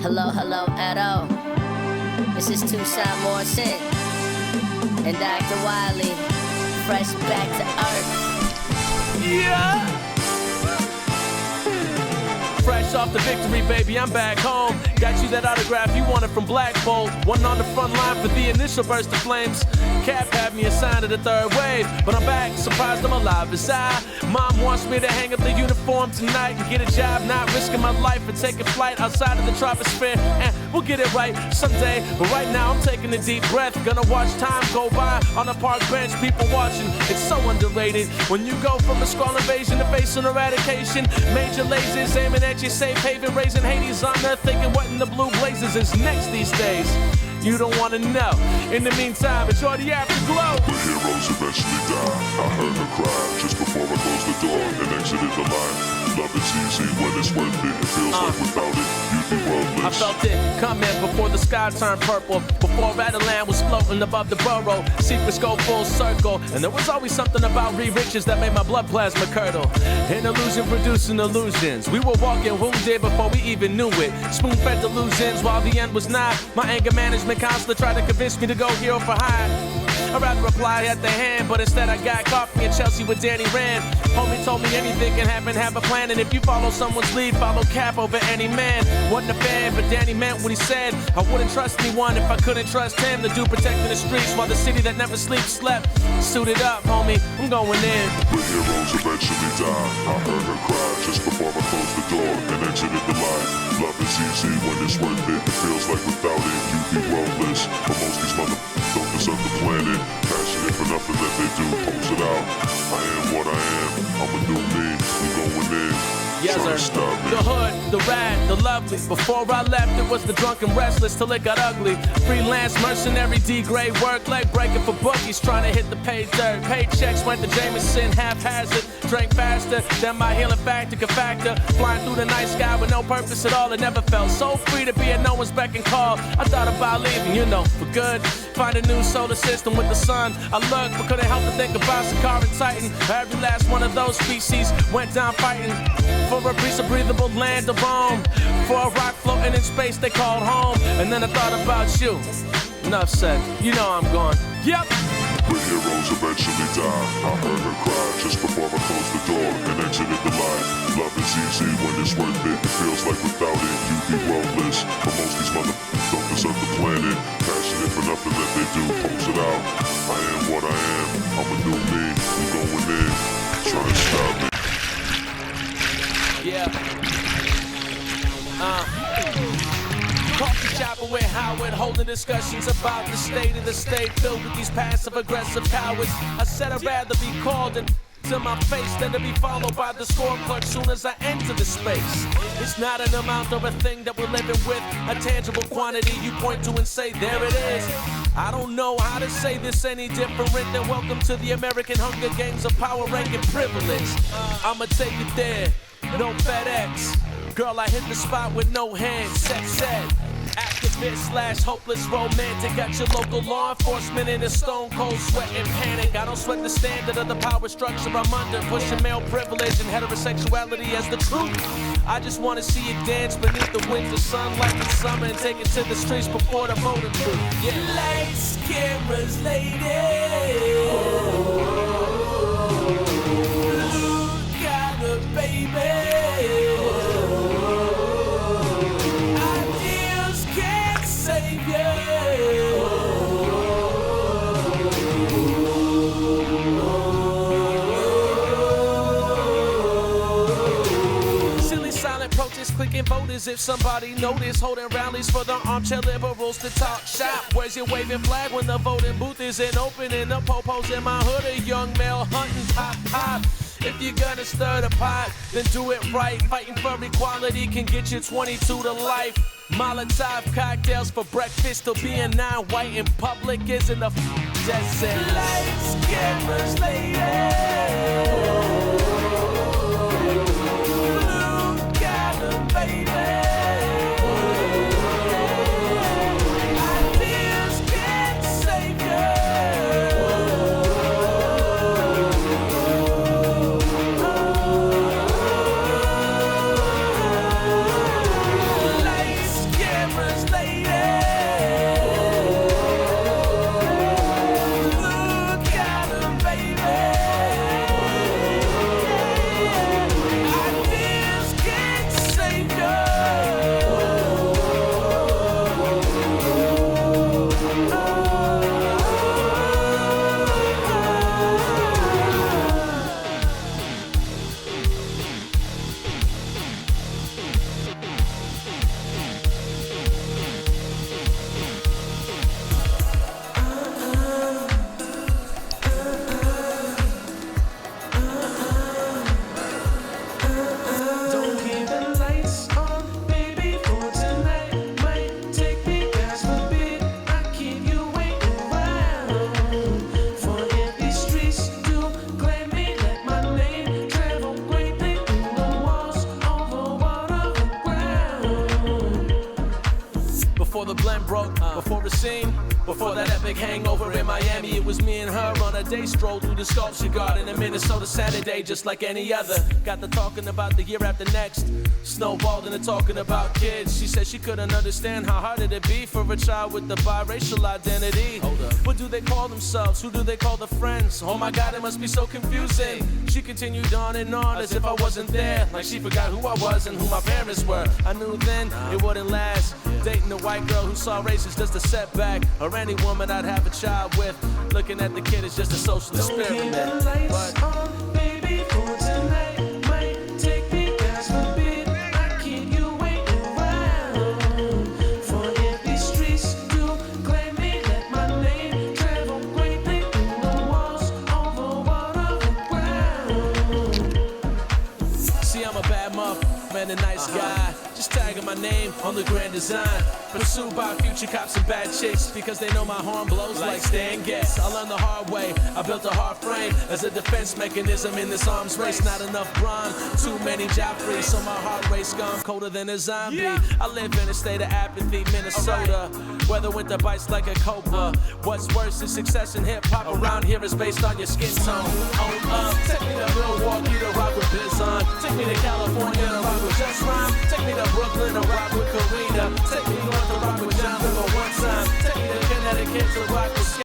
Hello, hello, Edo. This is Tucson Morrison and Dr. Wiley, fresh back to earth. Yeah! Fresh off the victory, baby, I'm back home. Got you that autograph you wanted from Black Bolt. One on the front line for the initial burst of flames. Cap had me assigned to the third wave, but I'm back, surprised I'm alive as Mom wants me to hang up the uniform tonight and get a job, not risking my life for taking flight outside of the troposphere. And we'll get it right someday, but right now I'm taking a deep breath. Gonna watch time go by on a park bench, people watching. It's so underrated when you go from a Skrull invasion to facing eradication. Major lasers aiming at your safe haven, raising Hades on earth, thinking what in the blue blazes is next these days. You don't wanna know. In the meantime, enjoy the afterglow. The heroes eventually die. I heard her cry just before I closed the door and exited the line. Love is easy when it's worth it. It feels like without it, you'd be worthless. I felt it coming before the sky turned purple, before Rattleland was floating above the borough. Secrets go full circle, and there was always something about riches that made my blood plasma curdle. An illusion producing illusions. We were walking wounded before we even knew it. Spoon-fed delusions while the end was nigh. My anger management counselor tried to convince me to go hero for hire. I'd rather reply at the hand, but instead I got coffee in Chelsea with Danny Rand. Homie told me anything can happen, have a plan, and if you follow someone's lead, follow Cap over any man. Wasn't a fan, but Danny meant what he said. I wouldn't trust anyone if I couldn't trust him. The dude protecting the streets while the city that never sleeps slept. Suited up, homie, I'm going in. The heroes eventually die. I heard her cry just before I closed the door and exited the line. Love is easy when it's worth it. It feels like without it, you'd be worthless. But most these motherfuckers don't deserve the planet. Passionate for nothing that they do, pose it out. I am what I am, I'm a new me, we going in. Yes, sir. The hood, the rad, the lovely. Before I left, it was the drunk and restless till it got ugly. Freelance mercenary, D-grade work, leg breaking for bookies, trying to hit the pay dirt. Paychecks went to Jameson, haphazard. Drank faster than my healing factor could factor. Flying through the night sky with no purpose at all. It never felt so free to be at no one's beck and call. I thought about leaving, you know, for good. Find a new solar system with the sun. I looked, but couldn't help to think about Sakara and Titan. Every last one of those species went down fighting for a piece of breathable land to roam, for a rock floating in space they called home. And then I thought about you. Enough said, you know I'm gone. Yep. The heroes eventually die. I heard her cry just before I closed the door and exited the line. Love is easy when it's worth it. It feels like without it, you'd be worthless. But most these motherfuckers don't deserve the planet. Passionate for nothing that they do, pose it out. I am what I am, I'm a new me, we going in. Trying to stop me. Yeah. Coffee shopping with Howard, holding discussions about the state of the state, filled with these passive-aggressive cowards. I said I'd rather be called and to my face than to be followed by the score clerk soon as I enter the space. It's not an amount or a thing that we're living with, a tangible quantity you point to and say, there it is. I don't know how to say this any different than welcome to the American Hunger Games of power, rank, and privilege. I'ma take it there, no FedEx. Girl, I hit the spot with no hands, set. Activist / hopeless romantic. Got your local law enforcement in a stone cold sweat and panic. I don't sweat the standard of the power structure I'm under, pushing male privilege and heterosexuality as the truth. I just wanna see you dance beneath the winter sun like it's summer and take it to the streets before the voting booth. Yeah. Lights, cameras, ladies. Look at her, baby. Clicking voters if somebody noticed, holding rallies for the armchair liberals to talk shop. Where's your waving flag when the voting booth isn't open? And the popos in my hood, a young male hunting pop. If you're gonna stir the pot, then do it right. Fighting for equality can get you 22 to life. Molotov cocktails for breakfast, or being non-white in public isn't a death sentence. Lights, cameras, ladies. Lights, before the blend broke, before a scene, before that epic hangover in Miami. It was me and her on a day stroll through the sculpture garden in Minnesota Saturday, just like any other. Got to talking about the year after next, snowballed into talking about kids. She said she couldn't understand how hard it'd be for a child with the biracial identity. What do they call themselves? Who do they call the friends? Oh my God, it must be so confusing. She continued on and on as if I wasn't there, like she forgot who I was and who my parents were. I knew then it wouldn't last. Dating a white girl who saw race as just a setback, or any woman I'd have a child with. Looking at the kid is just a social experiment. Don't keep the lights on, baby, for tonight. Might take me past a bit. I keep you waiting around. For empty streets to claim me, let my name travel greatly through the walls, over water and ground. See, I'm a bad man, a nice guy. Just tagging my name on the grand design. Pursued by future cops and bad chicks, because they know my horn blows like Stan Getz. I learned the hard way. I built a hard frame as a defense mechanism in this arms race. Not enough brawn, too many Joffreys, so my heart race gone colder than a zombie. I live in a state of apathy, Minnesota, where the winter bites like a cobra. What's worse is success in hip-hop around here is based on your skin tone. Take me to Milwaukee to rock with Bizon. Take me to California to rock with Just Rhyme. Take me to Brooklyn to rock with Karina. Take me north to rock with John River one time. Take me to Connecticut to rock with